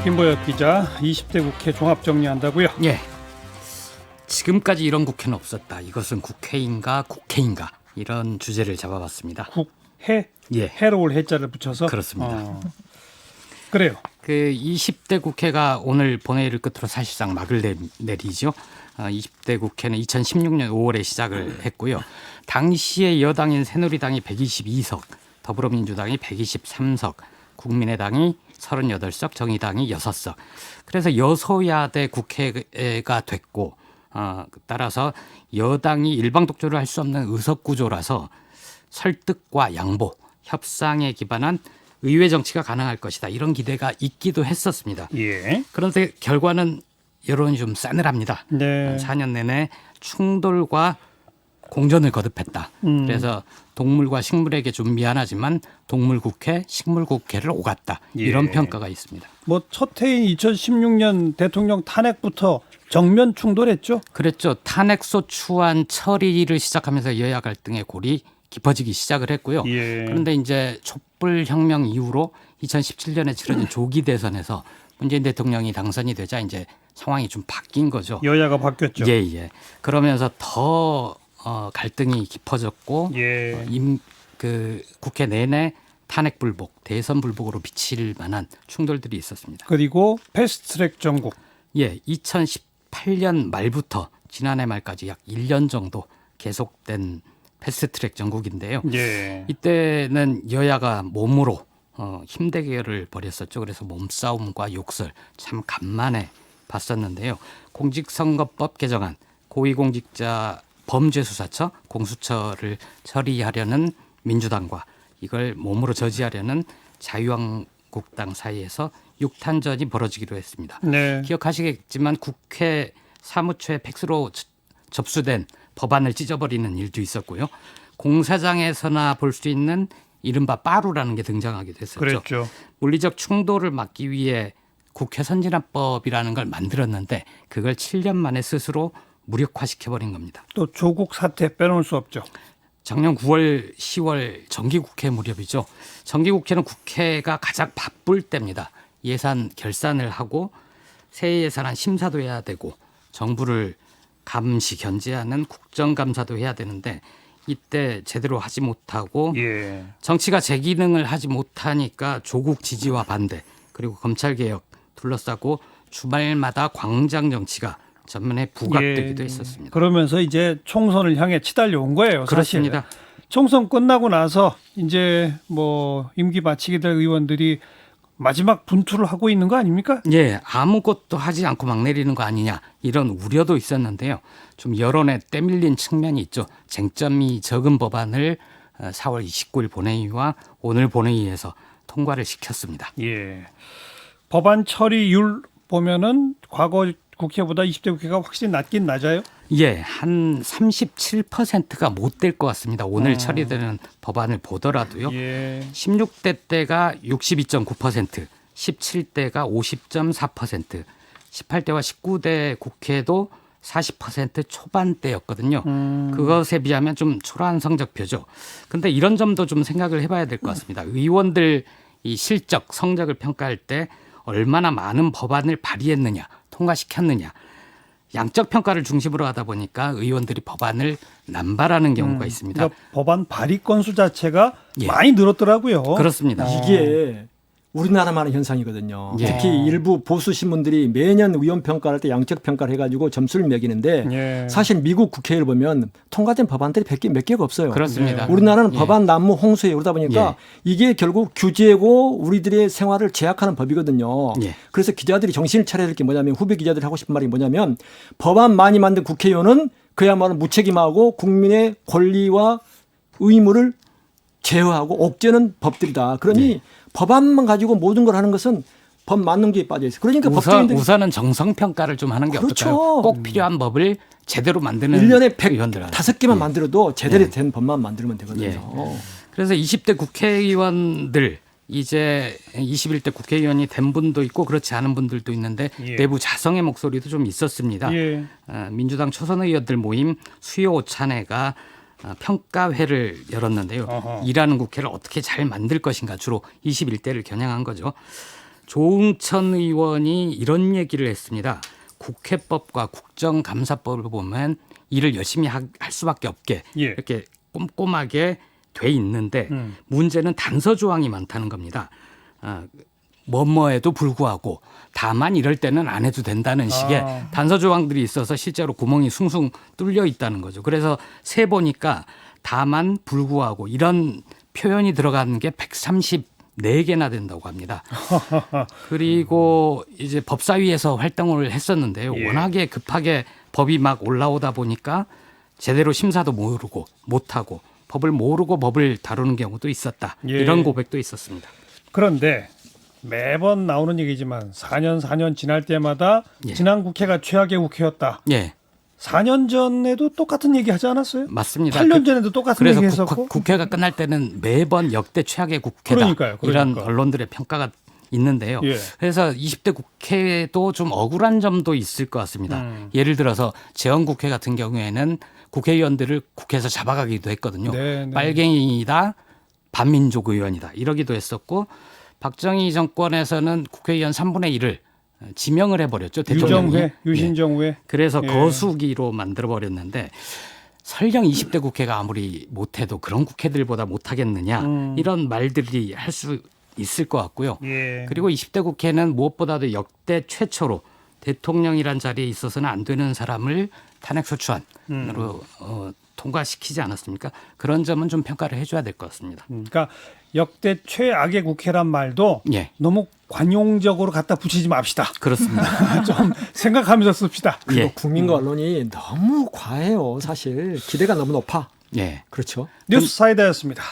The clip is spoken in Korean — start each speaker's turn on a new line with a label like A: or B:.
A: 김보엽 기자, 20대 국회 종합 정리한다고요?
B: 예. 지금까지 이런 국회는 없었다. 이것은 국회인가 국회인가 이런 주제를 잡아봤습니다.
A: 국해?
B: 예.
A: 해로 올 해자를 붙여서?
B: 그렇습니다.
A: 그래요.
B: 그 20대 국회가 오늘 본회의를 끝으로 사실상 막을 내리죠. 20대 국회는 2016년 5월에 시작을 했고요. 당시에 여당인 새누리당이 122석, 더불어민주당이 123석, 국민의당이 38석, 정의당이 6석. 그래서 여소야대 국회가 됐고 따라서 여당이 일방 독주를 할 수 없는 의석 구조라서 설득과 양보, 협상에 기반한 의회 정치가 가능할 것이다. 이런 기대가 있기도 했었습니다.
A: 예.
B: 그런데 결과는 여론이 좀 싸늘합니다.
A: 네.
B: 4년 내내 충돌과 공전을 거듭했다. 그래서 동물과 식물에게 좀 미안하지만 동물국회, 식물국회를 오갔다. 이런
A: 예.
B: 평가가 있습니다.
A: 뭐 첫 해인 2016년 대통령 탄핵부터 정면 충돌했죠?
B: 그랬죠. 탄핵소추안 처리를 시작하면서 여야 갈등의 골이 깊어지기 시작을 했고요.
A: 예.
B: 그런데 이제 촛불혁명 이후로 2017년에 치러진 조기 대선에서 문재인 대통령이 당선이 되자 이제 상황이 좀 바뀐 거죠.
A: 여야가 바뀌었죠?
B: 예. 그러면서 더 갈등이 깊어졌고
A: 예.
B: 그 국회 내내 탄핵 불복, 대선 불복으로 비칠 만한 충돌들이 있었습니다.
A: 그리고 패스트트랙 정국.
B: 예, 2018년 말부터 지난해 말까지 약 1년 정도 계속된 패스트트랙 정국인데요.
A: 예.
B: 이때는 여야가 몸으로 힘 대결을 벌였었죠. 그래서 몸싸움과 욕설 참 간만에 봤었는데요. 공직선거법 개정안, 고위공직자 범죄수사처 공수처를 처리하려는 민주당과 이걸 몸으로 저지하려는 자유한국당 사이에서 육탄전이 벌어지기로 했습니다.
A: 네.
B: 기억하시겠지만 국회 사무처에 팩스로 접수된 법안을 찢어버리는 일도 있었고요. 공사장에서나 볼 수 있는 이른바 빠루라는 게 등장하기도 했었죠.
A: 그랬죠.
B: 물리적 충돌을 막기 위해 국회 선진화법이라는 걸 만들었는데 그걸 7년 만에 스스로 무력화시켜버린 겁니다.
A: 또 조국 사태 빼놓을 수 없죠.
B: 작년 9월, 10월 정기국회 무렵이죠. 정기국회는 국회가 가장 바쁠 때입니다. 예산 결산을 하고 새 예산안 심사도 해야 되고 정부를 감시 견제하는 국정감사도 해야 되는데 이때 제대로 하지 못하고
A: 예.
B: 정치가 제 기능을 하지 못하니까 조국 지지와 반대 그리고 검찰개혁 둘러싸고 주말마다 광장 정치가 전면에 부각되기도
A: 예.
B: 했었습니다.
A: 그러면서 이제 총선을 향해 치달려 온 거예요.
B: 그렇습니다.
A: 사실. 총선 끝나고 나서 이제 뭐 임기 마치게 될 의원들이 마지막 분투를 하고 있는 거 아닙니까?
B: 예, 아무것도 하지 않고 막 내리는 거 아니냐 이런 우려도 있었는데요. 좀 여론에 때밀린 측면이 있죠. 쟁점이 적은 법안을 4월 29일 본회의와 오늘 본회의에서 통과를 시켰습니다.
A: 예. 법안 처리율 보면은 과거 국회보다 20대 국회가 확실히 낮긴 낮아요.
B: 예, 한 37%가 못 될 것 같습니다. 오늘 처리되는 법안을 보더라도요.
A: 예.
B: 16대 때가 62.9%, 17대가 50.4%, 18대와 19대 국회도 40% 초반대였거든요. 그것에 비하면 좀 초라한 성적표죠. 근데 이런 점도 좀 생각을 해봐야 될 것 같습니다. 의원들 이 실적, 성적을 평가할 때 얼마나 많은 법안을 발의했느냐, 통과시켰느냐. 양적 평가를 중심으로 하다 보니까 의원들이 법안을 남발하는 경우가 있습니다.
A: 그러니까 법안 발의 건수 자체가
B: 예.
A: 많이 늘었더라고요.
B: 그렇습니다.
C: 이게 우리나라만의 현상이거든요.
B: 예.
C: 특히 일부 보수 신문들이 매년 의원 평가할 때 양적 평가를 해가지고 점수를 매기는데
A: 예.
C: 사실 미국 국회를 보면 통과된 법안들이 몇 개가 없어요.
B: 그렇습니다.
C: 우리나라는
B: 예.
C: 법안 난무 홍수에 그러다 보니까 이게 결국 규제고 우리들의 생활을 제약하는 법이거든요.
B: 예.
C: 그래서 기자들이 정신을 차려야 될 게 뭐냐면 후배 기자들이 하고 싶은 말이 뭐냐면 법안 많이 만든 국회의원은 그야말로 무책임하고 국민의 권리와 의무를 제어하고 옥죄는 법들이다. 그러니 법안만 가지고 모든 걸 하는 것은 법 만능주의에 빠져 있어요. 그러니까 법조인들이
B: 우선은 정성 평가를 좀 하는 게
C: 그렇죠.
B: 어떨까요? 꼭 필요한 법을 제대로 만드는
C: 1년에
B: 의원들
C: 105개만 만들어도 제대로 된 법만 만들면 되거든요.
B: 예. 그래서 20대 국회의원들 이제 21대 국회의원이 된 분도 있고 그렇지 않은 분들도 있는데
A: 예.
B: 내부 자성의 목소리도 좀 있었습니다.
A: 예.
B: 민주당 초선 의원들 모임 수요 오찬회가 평가회를 열었는데요.
A: 어허.
B: 일하는 국회를 어떻게 잘 만들 것인가 주로 21대를 겨냥한 거죠. 조응천 의원이 이런 얘기를 했습니다. 국회법과 국정감사법을 보면 일을 열심히 할 수밖에 없게
A: 예.
B: 이렇게 꼼꼼하게 돼 있는데 문제는 단서 조항이 많다는 겁니다. 뭐뭐에도 불구하고 다만 이럴 때는 안 해도 된다는 식의 단서 조항들이 있어서 실제로 구멍이 숭숭 뚫려 있다는 거죠. 그래서 세 보니까 다만 불구하고 이런 표현이 들어가는 게 134개나 된다고 합니다. 그리고 이제 법사위에서 활동을 했었는데요.
A: 예.
B: 워낙에 급하게 법이 막 올라오다 보니까 제대로 심사도 모르고 못하고 법을 모르고 법을 다루는 경우도 있었다.
A: 예.
B: 이런 고백도 있었습니다.
A: 그런데 매번 나오는 얘기지만 4년 지날 때마다
B: 예.
A: 지난 국회가 최악의 국회였다.
B: 예,
A: 4년 전에도 똑같은 얘기 하지 않았어요?
B: 맞습니다.
A: 8년 전에도 똑같은
B: 그래서
A: 얘기 했었고.
B: 국회가 끝날 때는 매번 역대 최악의 국회다.
A: 그러니까요.
B: 이런 언론들의 평가가 있는데요.
A: 예.
B: 그래서 20대 국회도 좀 억울한 점도 있을 것 같습니다. 예를 들어서 재헌국회 같은 경우에는 국회의원들을 국회에서 잡아가기도 했거든요.
A: 네, 네.
B: 빨갱이다, 반민족 의원이다 이러기도 했었고 박정희 정권에서는 국회의원 3분의 1을 지명을 해버렸죠. 대통령이.
A: 유정회, 유신정회.
B: 그래서
A: 예.
B: 거수기로 만들어버렸는데 설령 20대 국회가 아무리 못해도 그런 국회들보다 못하겠느냐 이런 말들이 할 수 있을 것 같고요.
A: 예.
B: 그리고 20대 국회는 무엇보다도 역대 최초로 대통령이란 자리에 있어서는 안 되는 사람을 탄핵소추안으로 통과시키지 않았습니까? 그런 점은 좀 평가를 해줘야 될 것 같습니다.
A: 그러니까 역대 최악의 국회란 말도
B: 예.
A: 너무 관용적으로 갖다 붙이지 맙시다.
B: 그렇습니다.
A: 좀 생각하면서 씁시다.
C: 그리고
B: 예.
C: 국민과 언론이 너무 과해요. 사실 기대가 너무 높아.
B: 예.
C: 그렇죠.
A: 뉴스 사이다였습니다.